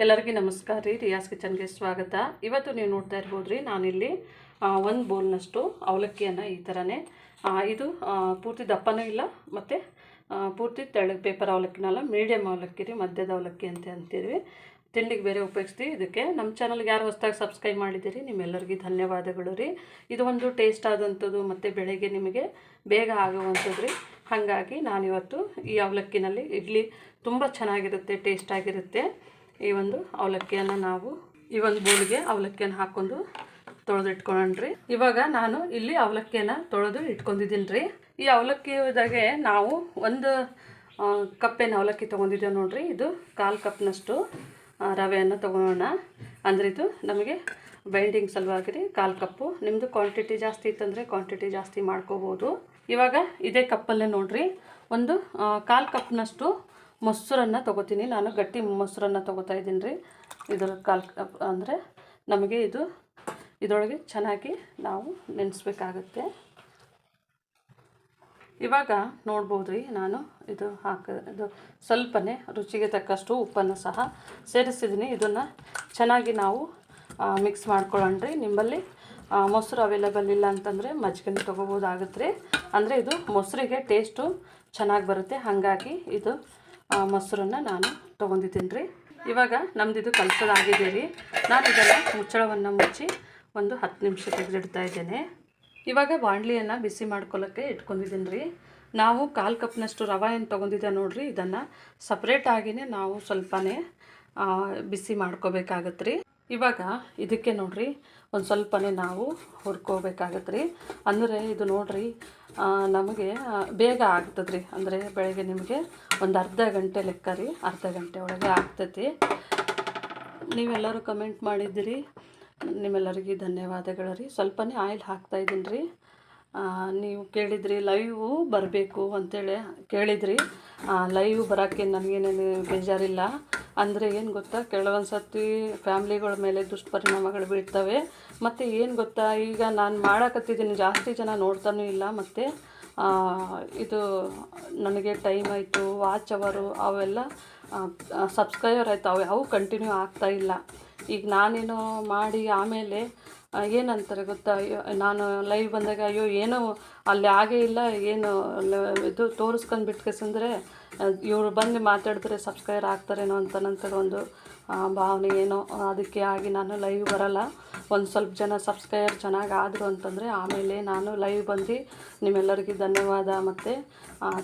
ಎಲ್ಲರಿಗೂ ನಮಸ್ಕಾರ ರೀ. ರಿಯಾಸ್ ಕಿಚನ್ಗೆ ಸ್ವಾಗತ. ಇವತ್ತು ನೀವು ನೋಡ್ತಾ ಇರ್ಬೋದು ರೀ, ನಾನಿಲ್ಲಿ ಒಂದು ಬೌಲ್ನಷ್ಟು ಅವಲಕ್ಕಿಯನ್ನು ಈ ಥರನೇ ಇದು ಪೂರ್ತಿ ದಪ್ಪನೂ ಇಲ್ಲ ಮತ್ತು ಪೂರ್ತಿ ತೆಳ್ಳಗೆ ಪೇಪರ್ ಅವಲಕ್ಕಿನಲ್ಲ, ಮೀಡಿಯಮ್ ಅವಲಕ್ಕಿ ರೀ, ಮಧ್ಯದ ಅವಲಕ್ಕಿ ಅಂತ ಅಂತೀವಿ. ತಿಂಡಿಗೆ ಬೇರೆ ಉಪಯೋಗಿಸ್ತೀವಿ. ಇದಕ್ಕೆ ನಮ್ಮ ಚಾನಲ್ಗೆ ಯಾರು ಹೊಸದಾಗಿ ಸಬ್ಸ್ಕ್ರೈಬ್ ಮಾಡಿದ್ದೀರಿ ನಿಮ್ಮೆಲ್ಲರಿಗೂ ಧನ್ಯವಾದಗಳು ರೀ. ಇದು ಒಂದು ಟೇಸ್ಟ್ ಆದಂಥದ್ದು ಮತ್ತು ಬೆಳಗ್ಗೆ ನಿಮಗೆ ಬೇಗ ಆಗುವಂಥದ್ದು ರೀ. ಹಾಗಾಗಿ ನಾನಿವತ್ತು ಈ ಅವಲಕ್ಕಿನಲ್ಲಿ ಇಡ್ಲಿ ತುಂಬ ಚೆನ್ನಾಗಿರುತ್ತೆ, ಟೇಸ್ಟಾಗಿರುತ್ತೆ. ಈ ಒಂದು ಅವಲಕ್ಕಿಯನ್ನು ನಾವು ಈ ಒಂದು ಬೌಲ್ಗೆ ಅವಲಕ್ಕಿಯನ್ನು ಹಾಕ್ಕೊಂಡು ತೊಳೆದಿಟ್ಕೊಳ್ಳೋಣ್ರಿ. ಇವಾಗ ನಾನು ಇಲ್ಲಿ ಅವಲಕ್ಕಿಯನ್ನು ತೊಳೆದು ಇಟ್ಕೊಂಡಿದ್ದೀನಿ ರೀ. ಈ ಅವಲಕ್ಕಿದಾಗೆ ನಾವು ಒಂದು ಕಪ್ಪೇನು ಅವಲಕ್ಕಿ ತೊಗೊಂಡಿದ್ದೇವೆ ನೋಡಿರಿ. ಇದು 1/4 ಕಪ್ನಷ್ಟು ರವೆಯನ್ನು ತೊಗೊಳ್ಳೋಣ. ಅಂದರೆ ಇದು ನಮಗೆ ಬೈಂಡಿಂಗ್ ಸಲುವಾಗಿ ರೀ 1/4 ಕಪ್ಪು. ನಿಮ್ಮದು ಕ್ವಾಂಟಿಟಿ ಜಾಸ್ತಿ ಇತ್ತಂದರೆ ಕ್ವಾಂಟಿಟಿ ಜಾಸ್ತಿ ಮಾಡ್ಕೋಬೋದು. ಇವಾಗ ಇದೇ ಕಪ್ಪಲ್ಲೇ ನೋಡಿರಿ ಒಂದು 1/4 ಕಪ್ನಷ್ಟು ಮೊಸರನ್ನು ತೊಗೋತೀನಿ. ನಾನು ಗಟ್ಟಿ ಮೊಸರನ್ನು ತೊಗೋತಾ ಇದ್ದೀನಿ ರೀ. ಇದರ 1/4 ಕಪ್ ಅಂದರೆ ನಮಗೆ ಇದರೊಳಗೆ ಚೆನ್ನಾಗಿ ನಾವು ನೆನೆಸ್ಬೇಕಾಗತ್ತೆ. ಇವಾಗ ನೋಡ್ಬೋದು ರೀ, ನಾನು ಇದು ಸ್ವಲ್ಪನೇ ರುಚಿಗೆ ತಕ್ಕಷ್ಟು ಉಪ್ಪನ್ನು ಸಹ ಸೇರಿಸಿದ್ದೀನಿ. ಇದನ್ನು ಚೆನ್ನಾಗಿ ನಾವು ಮಿಕ್ಸ್ ಮಾಡ್ಕೊಳ್ಳೋಣ ರೀ. ನಿಮ್ಮಲ್ಲಿ ಮೊಸರು ಅವೈಲೇಬಲ್ ಇಲ್ಲ ಅಂತಂದರೆ ಮಜ್ಜಿಗೆ ತೊಗೋಬೋದಾಗುತ್ತೆ ರೀ. ಅಂದರೆ ಇದು ಮೊಸರಿಗೆ ಟೇಸ್ಟು ಚೆನ್ನಾಗಿ ಬರುತ್ತೆ. ಹಾಗಾಗಿ ಇದು ಮೊಸರನ್ನು ನಾನು ತೊಗೊಂಡಿದ್ದೀನಿ ರೀ. ಇವಾಗ ನಮ್ಮದಿದು ಕಲಸೋದಾಗಿದೆ ರೀ. ನಾನು ಇದನ್ನು ಮುಚ್ಚಳವನ್ನು ಮುಚ್ಚಿ ಒಂದು 10 ನಿಮಿಷ ತೆಗೆದಿಡ್ತಾ ಇದ್ದೇನೆ. ಇವಾಗ ಬಾಣಲಿಯನ್ನು ಬಿಸಿ ಮಾಡ್ಕೊಳ್ಳೋಕ್ಕೆ ಇಟ್ಕೊಂಡಿದ್ದೀನಿ ರೀ. ನಾವು 1/4 ಕಪ್ನಷ್ಟು ರವೆ ಏನು ತೊಗೊಂಡಿದ್ದೆ ನೋಡಿರಿ, ಇದನ್ನು ಸಪ್ರೇಟಾಗಿಯೇ ನಾವು ಸ್ವಲ್ಪನೇ ಬಿಸಿ ಮಾಡ್ಕೋಬೇಕಾಗತ್ತೆ ರೀ. ಇವಾಗ ಇದಕ್ಕೆ ನೋಡಿರಿ ಒಂದು ಸ್ವಲ್ಪನೇ ನಾವು ಹುರ್ಕೋಬೇಕಾಗತ್ತೆ ರೀ. ಅಂದರೆ ಇದು ನೋಡಿರಿ ನಮಗೆ ಬೇಗ ಆಗ್ತದೆ ರೀ. ಅಂದರೆ ಬೆಳಗ್ಗೆ ನಿಮಗೆ ಒಂದು ಅರ್ಧ ಗಂಟೆ ಲೆಕ್ಕ ರೀ, ಅರ್ಧ ಗಂಟೆ ಒಳಗೆ ಆಗ್ತೈತಿ. ನೀವೆಲ್ಲರೂ ಕಮೆಂಟ್ ಮಾಡಿದ್ದೀರಿ, ನಿಮ್ಮೆಲ್ಲರಿಗೂ ಧನ್ಯವಾದಗಳು ರೀ. ಸ್ವಲ್ಪನೇ ಆಯಿಲ್ ಹಾಕ್ತಾಯಿದ್ದೀನಿ ರೀ. ನೀವು ಕೇಳಿದ್ರಿ ಲೈವು ಬರಬೇಕು ಅಂತೇಳಿ ಕೇಳಿದ್ರಿ. ಲೈವ್ ಬರೋಕ್ಕೆ ನನಗೇನೇನು ಬೇಜಾರಿಲ್ಲ. ಅಂದರೆ ಏನು ಗೊತ್ತಾ, ಕೆಲವೊಂದು ಸರ್ತಿ ಫ್ಯಾಮ್ಲಿಗಳ ಮೇಲೆ ದುಷ್ಪರಿಣಾಮಗಳು ಬೀಳ್ತವೆ. ಮತ್ತು ಏನು ಗೊತ್ತಾ, ಈಗ ನಾನು ಮಾಡಕತ್ತಿದ್ದೀನಿ, ಜಾಸ್ತಿ ಜನ ನೋಡ್ತಾನೂ ಇಲ್ಲ. ಮತ್ತು ಇದು ನನಗೆ ಟೈಮ್ ಆಯಿತು, ವಾಚ್ ಅವರು ಅವೆಲ್ಲ ಸಬ್ಸ್ಕ್ರೈಬರ್ ಆಯಿತು, ಅವು ಕಂಟಿನ್ಯೂ ಆಗ್ತಾಯಿಲ್ಲ. ಈಗ ನಾನೇನೋ ಮಾಡಿ ಆಮೇಲೆ ಏನಂತಾರೆ ಗೊತ್ತಾ, ನಾನು ಲೈವ್ ಬಂದಾಗ ಅಯ್ಯೋ ಏನೋ ಅಲ್ಲಿ ಆಗೇ ಇಲ್ಲ, ಏನು ಇದು ತೋರಿಸ್ಕೊಂಡು ಬಿಟ್ಕಸಂದರೆ ಇವರು ಬಂದು ಮಾತಾಡಿದ್ರೆ ಸಬ್ಸ್ಕ್ರೈಬರ್ ಆಗ್ತಾರೇನೋ ಅಂತ ನಂತರ ಒಂದು ಭಾವನೆ ಏನೋ. ಅದಕ್ಕೆ ಆಗಿ ನಾನು ಲೈವ್ ಬರೋಲ್ಲ. ಒಂದು ಸ್ವಲ್ಪ ಜನ ಸಬ್ಸ್ಕ್ರೈಬರ್ ಚೆನ್ನಾಗಿ ಆದರು ಅಂತಂದರೆ ಆಮೇಲೆ ನಾನು ಲೈವ್ ಬಂದು ನಿಮ್ಮೆಲ್ಲರಿಗೂ ಧನ್ಯವಾದ ಮತ್ತು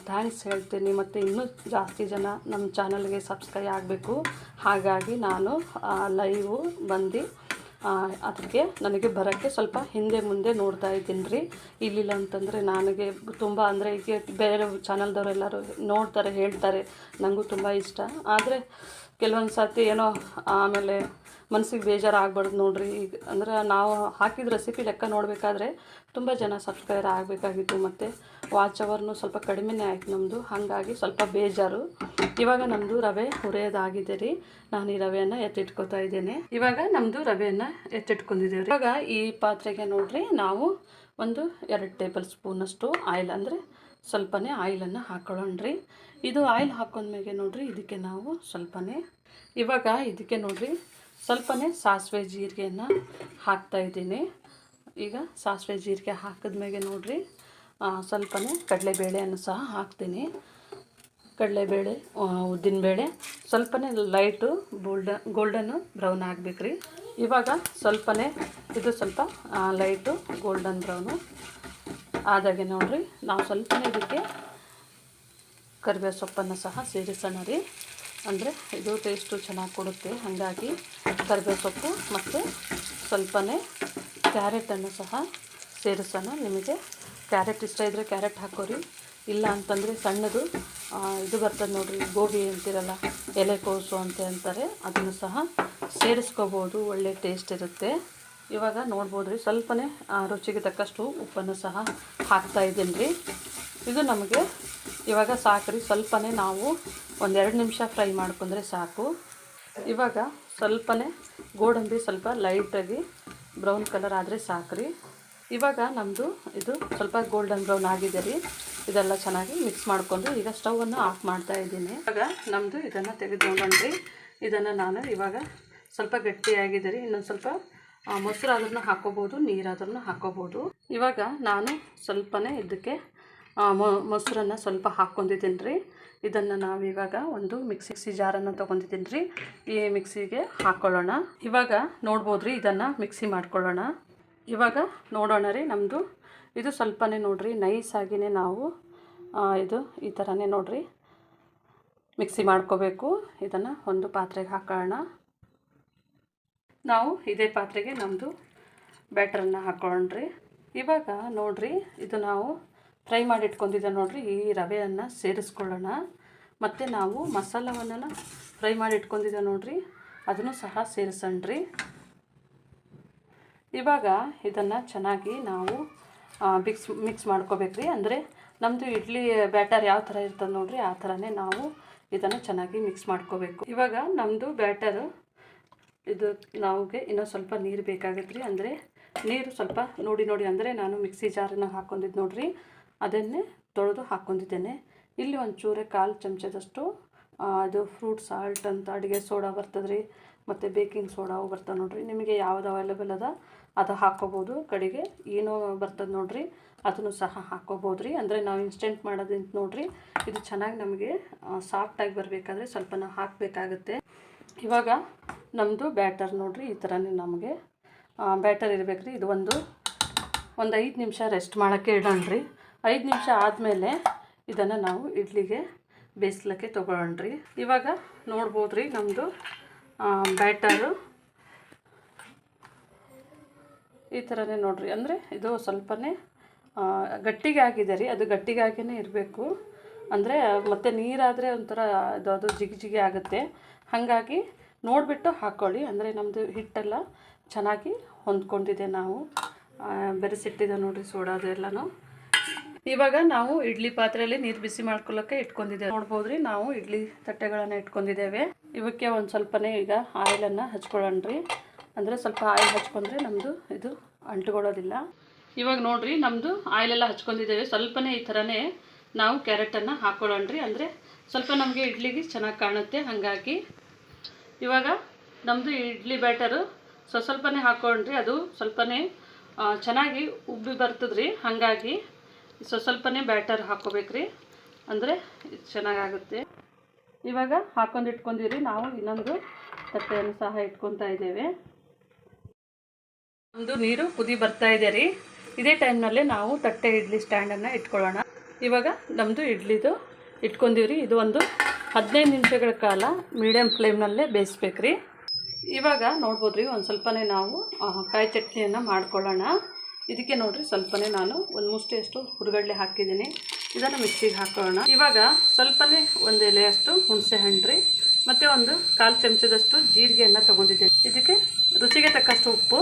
ಥ್ಯಾಂಕ್ಸ್ ಹೇಳ್ತೀನಿ. ಮತ್ತು ಇನ್ನೂ ಜಾಸ್ತಿ ಜನ ನಮ್ಮ ಚಾನಲ್ಗೆ ಸಬ್ಸ್ಕ್ರೈಬ್ ಆಗಬೇಕು. ಹಾಗಾಗಿ ನಾನು ಲೈವು ಬಂದು ಅದಕ್ಕೆ ನನಗೆ ಬರೋಕ್ಕೆ ಸ್ವಲ್ಪ ಹಿಂದೆ ಮುಂದೆ ನೋಡ್ತಾ ಇದ್ದೀನಿ ರೀ. ಇಲ್ಲಿಲ್ಲ ಅಂತಂದರೆ ನನಗೆ ತುಂಬ, ಅಂದರೆ ಈಗ ಬೇರೆ ಚಾನಲ್ದವರೆಲ್ಲರೂ ನೋಡ್ತಾರೆ, ಹೇಳ್ತಾರೆ, ನನಗೂ ತುಂಬ ಇಷ್ಟ. ಆದರೆ ಕೆಲವೊಂದು ಸರ್ತಿ ಏನೋ ಆಮೇಲೆ ಮನಸ್ಸಿಗೆ ಬೇಜಾರು ಆಗ್ಬಾರ್ದು ನೋಡಿರಿ. ಈಗ ಅಂದರೆ ನಾವು ಹಾಕಿದ ರೆಸಿಪಿ ಲೆಕ್ಕ ನೋಡಬೇಕಾದ್ರೆ ತುಂಬ ಜನ ಸಬ್ಸ್ಕ್ರೈಬರ್ ಆಗಬೇಕಾಗಿತ್ತು. ಮತ್ತು ವಾಚ್ ಅವರ್ನು ಸ್ವಲ್ಪ ಕಡಿಮೆನೇ ಆಯಿತು ನಮ್ಮದು. ಹಾಗಾಗಿ ಸ್ವಲ್ಪ ಬೇಜಾರು. ಇವಾಗ ನಮ್ಮದು ರವೆ ಹುರಿಯೋದಾಗಿದೆ ರೀ. ನಾನು ಈ ರವೆಯನ್ನು ಎತ್ತಿಟ್ಕೊತಾ ಇದ್ದೇನೆ. ಇವಾಗ ನಮ್ಮದು ರವೆಯನ್ನು ಎತ್ತಿಟ್ಕೊಂಡಿದ್ದೇವೆ ರೀ. ಇವಾಗ ಈ ಪಾತ್ರೆಗೆ ನೋಡಿರಿ ನಾವು ಒಂದು 2 ಟೇಬಲ್ ಸ್ಪೂನಷ್ಟು ಆಯಿಲ್, ಅಂದರೆ ಸ್ವಲ್ಪನೇ ಆಯಿಲನ್ನು ಹಾಕೊಳ್ಳೋಣ ರೀ. ಇದು ಆಯಿಲ್ ಹಾಕೊಂಡ್ಮೇಲೆ ನೋಡಿರಿ ಇದಕ್ಕೆ ನಾವು ಸ್ವಲ್ಪನೇ, ಇವಾಗ ಇದಕ್ಕೆ ನೋಡಿರಿ ಸ್ವಲ್ಪನೇ ಸಾಸಿವೆ ಜೀರಿಗೆಯನ್ನು ಹಾಕ್ತಾಯಿದ್ದೀನಿ. ಈಗ ಸಾಸಿವೆ ಜೀರಿಗೆ ಹಾಕಿದ್ಮೇಲೆ ನೋಡಿರಿ ಸ್ವಲ್ಪನೇ ಕಡಲೆಬೇಳೆಯನ್ನು ಸಹ ಹಾಕ್ತೀನಿ. ಕಡಲೆಬೇಳೆ, ಉದ್ದಿನಬೇಳೆ ಸ್ವಲ್ಪನೇ ಲೈಟು ಗೋಲ್ಡನ್ನು ಬ್ರೌನ್ ಆಗಬೇಕು ರೀ. ಇವಾಗ ಸ್ವಲ್ಪನೇ ಇದು ಸ್ವಲ್ಪ ಲೈಟು ಗೋಲ್ಡನ್ ಬ್ರೌನು ಆದಾಗೆ ನೋಡಿರಿ ನಾವು ಸ್ವಲ್ಪನೇ ಇದಕ್ಕೆ ಕರಿಬೇವು ಸೊಪ್ಪನ್ನು ಸಹ ಸೇರಿಸೋಣ ರೀ. ಅಂದರೆ ಇದು ಟೇಸ್ಟು ಚೆನ್ನಾಗಿ ಕೊಡುತ್ತೆ. ಹಾಗಾಗಿ ಕರಿಬೇವು ಸೊಪ್ಪು ಮತ್ತು ಸ್ವಲ್ಪನೇ ಕ್ಯಾರೆಟನ್ನು ಸಹ ಸೇರಿಸೋಣ. ನಿಮಗೆ ಕ್ಯಾರೆಟ್ ಇಷ್ಟ ಇದ್ದರೆ ಕ್ಯಾರೆಟ್ ಹಾಕೋರಿ, ಇಲ್ಲ ಅಂತಂದರೆ ಸಣ್ಣದು ಇದು ಬರ್ತದೆ ನೋಡಿರಿ, ಗೋಬಿ ಅಂತಿರಲ್ಲ, ಎಲೆಕೋಸು ಅಂತ ಅಂತಾರೆ, ಅದನ್ನು ಸಹ ಸೇರಿಸ್ಕೋಬೋದು, ಒಳ್ಳೆ ಟೇಸ್ಟ್ ಇರುತ್ತೆ. ಇವಾಗ ನೋಡ್ಬೋದು ರೀ ಸ್ವಲ್ಪನೇ ರುಚಿಗೆ ತಕ್ಕಷ್ಟು ಉಪ್ಪನ್ನು ಸಹ ಹಾಕ್ತಾಯಿದ್ದೀನಿ ರೀ. ಇದು ನಮಗೆ ಇವಾಗ ಸಾಕು ರೀ. ಸ್ವಲ್ಪನೇ ನಾವು ಒಂದು 2 ನಿಮಿಷ ಫ್ರೈ ಮಾಡ್ಕೊಂಡ್ರೆ ಸಾಕು. ಇವಾಗ ಸ್ವಲ್ಪನೇ ಗೋಡಂಬಿ ಸ್ವಲ್ಪ ಲೈಟಾಗಿ ಬ್ರೌನ್ ಕಲರ್ ಆದರೆ ಸಾಕು ರೀ. ಇವಾಗ ನಮ್ಮದು ಇದು ಸ್ವಲ್ಪ ಗೋಲ್ಡನ್ ಬ್ರೌನ್ ಆಗಿದೆ ರೀ. ಇದೆಲ್ಲ ಚೆನ್ನಾಗಿ ಮಿಕ್ಸ್ ಮಾಡಿಕೊಂಡು ಈಗ ಸ್ಟವನ್ನು ಆಫ್ ಮಾಡ್ತಾ ಇದ್ದೀನಿ. ಇವಾಗ ನಮ್ಮದು ಇದನ್ನು ತೆಗೆದು ನೋಡೋಣ ರೀ. ಇದನ್ನು ನಾನು ಇವಾಗ ಸ್ವಲ್ಪ ಗಟ್ಟಿಯಾಗಿದೆ ರೀ, ಇನ್ನೊಂದು ಸ್ವಲ್ಪ ಮೊಸರಾದ್ರೂ ಹಾಕ್ಕೋಬೋದು, ನೀರಾದ್ರೂ ಹಾಕ್ಕೋಬೋದು. ಇವಾಗ ನಾನು ಸ್ವಲ್ಪನೇ ಇದಕ್ಕೆ ಮೊಸರನ್ನು ಸ್ವಲ್ಪ ಹಾಕ್ಕೊಂಡಿದ್ದೀನಿ ರೀ. ಇದನ್ನು ನಾವಿವಾಗ ಒಂದು ಮಿಕ್ಸಿ ಜಾರನ್ನು ತೊಗೊಂಡಿದ್ದೀನಿ ರೀ. ಈ ಮಿಕ್ಸಿಗೆ ಹಾಕ್ಕೊಳ್ಳೋಣ. ಇವಾಗ ನೋಡ್ಬೋದು ರೀ, ಇದನ್ನು ಮಿಕ್ಸಿ ಮಾಡ್ಕೊಳ್ಳೋಣ. ಇವಾಗ ನೋಡೋಣ ರೀ, ನಮ್ಮದು ಇದು ಸ್ವಲ್ಪನೇ ನೋಡಿರಿ ನೈಸಾಗಿಯೇ ನಾವು ಇದು ಈ ಥರನೇ ನೋಡಿರಿ ಮಿಕ್ಸಿ ಮಾಡ್ಕೋಬೇಕು. ಇದನ್ನು ಒಂದು ಪಾತ್ರೆಗೆ ಹಾಕೋಣ. ನಾವು ಇದೇ ಪಾತ್ರೆಗೆ ನಮ್ಮದು ಬ್ಯಾಟರನ್ನು ಹಾಕ್ಕೊಳ್ಳೋಣ್ರಿ. ಇವಾಗ ನೋಡಿರಿ, ಇದು ನಾವು ಫ್ರೈ ಮಾಡಿ ಇಟ್ಕೊಂಡಿದ್ದೆ ನೋಡಿರಿ, ಈ ರವೆಯನ್ನು ಸೇರಿಸ್ಕೊಳ್ಳೋಣ. ಮತ್ತು ನಾವು ಮಸಾಲವನ್ನು ಫ್ರೈ ಮಾಡಿ ಇಟ್ಕೊಂಡಿದ್ದೆ ನೋಡಿರಿ, ಅದನ್ನು ಸಹ ಸೇರಿಸೋಣ್ರಿ. ಇವಾಗ ಇದನ್ನು ಚೆನ್ನಾಗಿ ನಾವು ಮಿಕ್ಸ್ ಮಾಡ್ಕೋಬೇಕ್ರಿ. ಅಂದರೆ ನಮ್ಮದು ಇಡ್ಲಿ ಬ್ಯಾಟರ್ ಯಾವ ಥರ ಇರ್ತದೆ ನೋಡಿರಿ, ಆ ಥರನೇ ನಾವು ಇದನ್ನು ಚೆನ್ನಾಗಿ ಮಿಕ್ಸ್ ಮಾಡ್ಕೋಬೇಕು. ಇವಾಗ ನಮ್ಮದು ಬ್ಯಾಟರು ಇದು ನಮಗೆ ಇನ್ನೂ ಸ್ವಲ್ಪ ನೀರು ಬೇಕಾಗತ್ತೆ ರೀ. ಅಂದರೆ ನೀರು ಸ್ವಲ್ಪ ನೋಡಿ ಅಂದರೆ ನಾನು ಮಿಕ್ಸಿ ಜಾರನ್ನು ಹಾಕ್ಕೊಂಡಿದ್ದು ನೋಡಿರಿ, ಅದನ್ನೇ ತೊಳೆದು ಹಾಕ್ಕೊಂಡಿದ್ದೇನೆ. ಇಲ್ಲಿ ಒಂಚೂರು 1/4 ಚಮಚದಷ್ಟು ಅದು ಫ್ರೂಟ್ ಸಾಲ್ಟ್ ಅಂತ ಅಡುಗೆ ಸೋಡಾ ಬರ್ತದೆ ರೀ, ಮತ್ತು ಬೇಕಿಂಗ್ ಸೋಡಾವು ಬರ್ತದೆ ನೋಡಿರಿ. ನಿಮಗೆ ಯಾವುದು ಅವೈಲೇಬಲ್ ಅದ ಅದು ಹಾಕ್ಕೋಬೋದು. ಕಡೆಗೆ ಏನೋ ಬರ್ತದೆ ನೋಡಿರಿ, ಅದನ್ನು ಸಹ ಹಾಕ್ಕೋಬೋದು ರೀ. ಅಂದರೆ ನಾವು ಇನ್ಸ್ಟೆಂಟ್ ಮಾಡೋದಂತ ನೋಡಿರಿ, ಇದು ಚೆನ್ನಾಗಿ ನಮಗೆ ಸಾಫ್ಟಾಗಿ ಬರಬೇಕಾದ್ರೆ ಸ್ವಲ್ಪ ನಾವು ಹಾಕಬೇಕಾಗುತ್ತೆ. ಇವಾಗ ನಮ್ಮದು ಬ್ಯಾಟರ್ ನೋಡಿರಿ, ಈ ಥರನೇ ನಮಗೆ ಬ್ಯಾಟರ್ ಇರಬೇಕು ರೀ. ಇದು ಒಂದು 5 ನಿಮಿಷ ರೆಸ್ಟ್ ಮಾಡೋಕ್ಕೆ ಇಡೋಣ್ರಿ. 5 ನಿಮಿಷ ಆದಮೇಲೆ ಇದನ್ನು ನಾವು ಇಡ್ಲಿಗೆ ಬೇಯಿಸ್ಲಿಕ್ಕೆ ತೊಗೊಳ್ಳೋಣ್ರಿ. ಇವಾಗ ನೋಡ್ಬೋದು ರೀ, ನಮ್ಮದು ಬ್ಯಾಟರು ಈ ಥರನೇ ನೋಡಿರಿ. ಅಂದರೆ ಇದು ಸ್ವಲ್ಪನೇ ಗಟ್ಟಿಗೆ ಆಗಿದೆ ರೀ, ಅದು ಗಟ್ಟಿಗಾಗಿಯೇ ಇರಬೇಕು. ಅಂದರೆ ಮತ್ತು ನೀರಾದರೆ ಒಂಥರ ಅದು ಜಿಗಿ ಆಗುತ್ತೆ. ಹಾಗಾಗಿ ನೋಡಿಬಿಟ್ಟು ಹಾಕ್ಕೊಳ್ಳಿ. ಅಂದರೆ ನಮ್ಮದು ಹಿಟ್ಟೆಲ್ಲ ಚೆನ್ನಾಗಿ ಹೊಂದ್ಕೊಂಡಿದೆ. ನಾವು ಬೆರೆಸಿಟ್ಟಿದೆ ನೋಡಿರಿ ಸೋಡಾದು ಎಲ್ಲನೂ. ಇವಾಗ ನಾವು ಇಡ್ಲಿ ಪಾತ್ರೆಯಲ್ಲಿ ನೀರು ಬಿಸಿ ಮಾಡ್ಕೊಳ್ಳೋಕ್ಕೆ ಇಟ್ಕೊಂಡಿದ್ದೇವೆ. ನೋಡ್ಬೋದು ರೀ, ನಾವು ಇಡ್ಲಿ ತಟ್ಟೆಗಳನ್ನು ಇಟ್ಕೊಂಡಿದ್ದೇವೆ. ಇವಕ್ಕೆ ಒಂದು ಸ್ವಲ್ಪನೇ ಈಗ ಆಯಿಲನ್ನು ಹಚ್ಕೊಳ್ಳೋಣ್ರಿ. ಅಂದರೆ ಸ್ವಲ್ಪ ಆಯಿಲ್ ಹಚ್ಕೊಂಡ್ರೆ ನಮ್ಮದು ಇದು ಅಂಟುಕೊಳ್ಳೋದಿಲ್ಲ. ಇವಾಗ ನೋಡಿರಿ, ನಮ್ಮದು ಆಯಿಲೆಲ್ಲ ಹಚ್ಕೊಂಡಿದ್ದೇವೆ. ಸ್ವಲ್ಪನೇ ಈ ಥರನೇ ನಾವು ಕ್ಯಾರೆಟನ್ನು ಹಾಕ್ಕೊಳ್ಳೋಣ್ರಿ. ಅಂದರೆ ಸ್ವಲ್ಪ ನಮಗೆ ಇಡ್ಲಿಗೆ ಚೆನ್ನಾಗಿ ಕಾಣುತ್ತೆ. ಹಾಗಾಗಿ ಇವಾಗ ನಮ್ಮದು ಇಡ್ಲಿ ಬ್ಯಾಟರು ಸ್ವಲ್ಪನೇ ಹಾಕ್ಕೊಂಡ್ರಿ, ಅದು ಸ್ವಲ್ಪನೇ ಚೆನ್ನಾಗಿ ಉಬ್ಬಿ ಬರ್ತದ್ರಿ. ಹಾಗಾಗಿ ಸ್ವಲ್ಪನೇ ಬ್ಯಾಟರ್ ಹಾಕ್ಕೋಬೇಕ್ರಿ, ಅಂದರೆ ಚೆನ್ನಾಗಾಗುತ್ತೆ. ಇವಾಗ ಹಾಕ್ಕೊಂಡು ಇಟ್ಕೊಂಡಿರಿ. ನಾವು ಇನ್ನೊಂದು ತಟ್ಟೆಯನ್ನು ಸಹ ಇಟ್ಕೊತಾ ಇದ್ದೇವೆ. ಒಂದು ನೀರು ಕುದಿ ಬರ್ತಾ ಇದೆ ರೀ. ಇದೇ ಟೈಮ್ನಲ್ಲೇ ನಾವು ತಟ್ಟೆ ಇಡ್ಲಿ ಸ್ಟ್ಯಾಂಡನ್ನು ಇಟ್ಕೊಳ್ಳೋಣ. ಇವಾಗ ನಮ್ಮದು ಇಡ್ಲಿದು ಇಟ್ಕೊಂಡಿವ್ರಿ. ಇದು ಒಂದು 15 ನಿಮಿಷಗಳ ಕಾಲ ಮೀಡಿಯಮ್ ಫ್ಲೇಮ್ನಲ್ಲೇ ಬೇಯಿಸ್ಬೇಕ್ರಿ. ಇವಾಗ ನೋಡ್ಬೋದು ರೀ, ಒಂದು ಸ್ವಲ್ಪನೇ ನಾವು ಕಾಯಿ ಚಟ್ನಿಯನ್ನು ಮಾಡ್ಕೊಳ್ಳೋಣ. ಇದಕ್ಕೆ ನೋಡಿರಿ, ಸ್ವಲ್ಪನೇ ನಾನು ಒಂದು ಮುಷ್ಟಿಯಷ್ಟು ಹುರುಗಡ್ಲೆ ಹಾಕಿದ್ದೀನಿ. ಇದನ್ನು ಮಿಕ್ಸಿಗೆ ಹಾಕೋಣ. ಇವಾಗ ಸ್ವಲ್ಪನೇ ಒಂದು ಎಲೆಯಷ್ಟು ಹುಣಸೆ ಹಣ್ಣು ರೀ, ಮತ್ತು ಒಂದು 1/4 ಚಮಚದಷ್ಟು ಜೀರಿಗೆಯನ್ನು ತೊಗೊಂಡಿದ್ದೀನಿ. ಇದಕ್ಕೆ ರುಚಿಗೆ ತಕ್ಕಷ್ಟು ಉಪ್ಪು.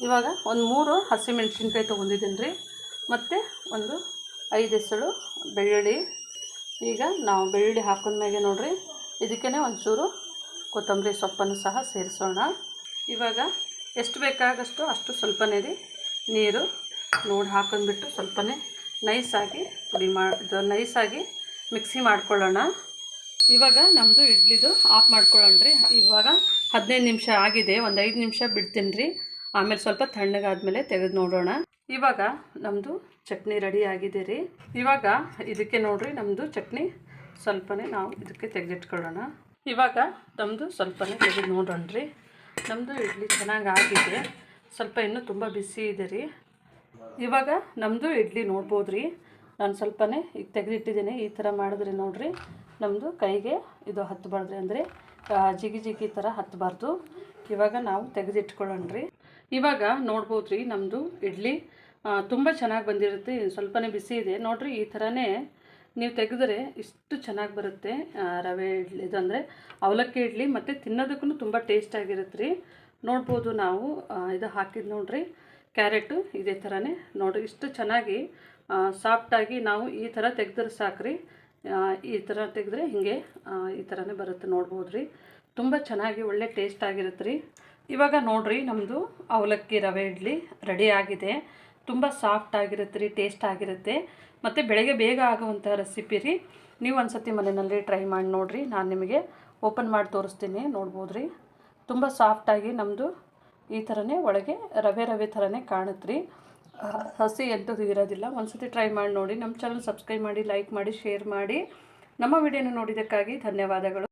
ಇವಾಗ ಒಂದು 3 ಹಸಿಮೆಣಸಿನ್ಕಾಯಿ ತೊಗೊಂಡಿದ್ದೀನಿ ರೀ, ಮತ್ತು ಒಂದು 5 ಎಸಳು ಬೆಳ್ಳುಳ್ಳಿ. ಈಗ ನಾವು ಬೆಳ್ಳುಳ್ಳಿ ಹಾಕಿದ್ಮೇಲೆ ನೋಡಿರಿ, ಇದಕ್ಕೇ ಒಂಚೂರು ಕೊತ್ತಂಬರಿ ಸೊಪ್ಪನ್ನು ಸಹ ಸೇರಿಸೋಣ. ಇವಾಗ ಎಷ್ಟು ಬೇಕಾಗಷ್ಟು ಅಷ್ಟು ಸ್ವಲ್ಪನೇ ರೀ ನೀರು ನೋಡಿ ಹಾಕೊಂಡ್ಬಿಟ್ಟು ಸ್ವಲ್ಪನೇ ನೈಸಾಗಿ ನೈಸಾಗಿ ಮಿಕ್ಸಿ ಮಾಡ್ಕೊಳ್ಳೋಣ. ಇವಾಗ ನಮ್ಮದು ಇಡ್ಲಿದು ಆಫ್ ಮಾಡ್ಕೊಳ್ಳೋಣ್ರಿ. ಇವಾಗ 15 ನಿಮಿಷ ಆಗಿದೆ. ಒಂದು 5 ನಿಮಿಷ ಬಿಡ್ತೀನಿ ರೀ, ಆಮೇಲೆ ಸ್ವಲ್ಪ ತಣ್ಣಗಾದ್ಮೇಲೆ ತೆಗೆದು ನೋಡೋಣ. ಇವಾಗ ನಮ್ಮದು ಚಟ್ನಿ ರೆಡಿ ಆಗಿದೆ ರೀ. ಇವಾಗ ಇದಕ್ಕೆ ನೋಡಿರಿ, ನಮ್ಮದು ಚಟ್ನಿ ಸ್ವಲ್ಪನೇ ನಾವು ಇದಕ್ಕೆ ತೆಗೆದಿಟ್ಕೊಳ್ಳೋಣ. ಇವಾಗ ನಮ್ಮದು ಸ್ವಲ್ಪನೇ ತೆಗೆದು ನೋಡೋಣ ರೀ. ನಮ್ಮದು ಇಡ್ಲಿ ಚೆನ್ನಾಗಿ ಆಗಿದೆ, ಸ್ವಲ್ಪ ಇನ್ನೂ ತುಂಬ ಬಿಸಿ ಇದೆ ರೀ. ಇವಾಗ ನಮ್ಮದು ಇಡ್ಲಿ ನೋಡ್ಬೋದು ರೀ, ನಾನು ಸ್ವಲ್ಪನೇ ಈಗ ತೆಗೆದಿಟ್ಟಿದ್ದೀನಿ. ಈ ಥರ ಮಾಡಿದ್ರೆ ನೋಡಿರಿ, ನಮ್ಮದು ಕೈಗೆ ಇದು ಹತ್ತಬಾರ್ದು, ಅಂದರೆ ಜಿಗಿ ಥರ ಹತ್ತಬಾರ್ದು. ಇವಾಗ ನಾವು ತೆಗೆದಿಟ್ಕೊಳ್ಳೋಣ ರೀ. ಇವಾಗ ನೋಡ್ಬೋದು ರೀ, ನಮ್ಮದು ಇಡ್ಲಿ ತುಂಬ ಚೆನ್ನಾಗಿ ಬಂದಿರುತ್ತೆ. ಸ್ವಲ್ಪನೇ ಬಿಸಿ ಇದೆ ನೋಡಿರಿ. ಈ ಥರನೇ ನೀವು ತೆಗೆದ್ರೆ ಇಷ್ಟು ಚೆನ್ನಾಗಿ ಬರುತ್ತೆ ರವೆ ಇಡ್ಲಿ. ಇದಂದರೆ ಅವಲಕ್ಕಿ ಇಡ್ಲಿ, ಮತ್ತು ತಿನ್ನೋದಕ್ಕೂ ತುಂಬ ಟೇಸ್ಟಾಗಿರುತ್ತೆ ರೀ. ನೋಡ್ಬೋದು, ನಾವು ಇದು ಹಾಕಿದ್ದು ನೋಡಿರಿ ಕ್ಯಾರೆಟು ಇದೇ ಥರನೇ ನೋಡಿರಿ, ಇಷ್ಟು ಚೆನ್ನಾಗಿ ಸಾಫ್ಟಾಗಿ ನಾವು ಈ ಥರ ತೆಗೆದ್ರೆ ಸಾಕ್ರಿ. ಈ ಥರ ತೆಗೆದ್ರೆ ಹೀಗೆ ಈ ಥರನೇ ಬರುತ್ತೆ. ನೋಡ್ಬೋದು ರೀ, ತುಂಬ ಚೆನ್ನಾಗಿ ಒಳ್ಳೆ ಟೇಸ್ಟ್ ಆಗಿರುತ್ತೆ ರೀ. ಇವಾಗ ನೋಡಿರಿ, ನಮ್ಮದು ಅವಲಕ್ಕಿ ರವೆ ಇಡ್ಲಿ ರೆಡಿ ಆಗಿದೆ. ತುಂಬ ಸಾಫ್ಟ್ ಆಗಿರುತ್ತೆ ರೀ, ಟೇಸ್ಟ್ ಆಗಿರುತ್ತೆ, ಮತ್ತು ಬೆಳಗ್ಗೆ ಬೇಗ ಆಗುವಂಥ ರೆಸಿಪಿ ರೀ. ನೀವು ಒಂದು ಸತಿ ಮನೆಯಲ್ಲಿ ಟ್ರೈ ಮಾಡಿ ನೋಡಿರಿ. ನಾನು ನಿಮಗೆ ಓಪನ್ ಮಾಡಿ ತೋರಿಸ್ತೀನಿ, ನೋಡ್ಬೋದು ರೀ. ತುಂಬ ಸಾಫ್ಟಾಗಿ ನಮ್ಮದು ಈ ಥರನೇ ಒಳಗೆ ರವೆ ರವೆ ಥರನೇ ಕಾಣುತ್ತೆ ರೀ. ಹಸಿ ಎಂಥದ್ದು ಇರೋದಿಲ್ಲ. ಒಂದ್ಸತಿ ಟ್ರೈ ಮಾಡಿ ನೋಡಿ. ನಮ್ಮ ಚಾನಲ್ ಸಬ್ಸ್ಕ್ರೈಬ್ ಮಾಡಿ, ಲೈಕ್ ಮಾಡಿ, ಶೇರ್ ಮಾಡಿ. ನಮ್ಮ ವಿಡಿಯೋನ ನೋಡಿದ್ದಕ್ಕಾಗಿ ಧನ್ಯವಾದಗಳು.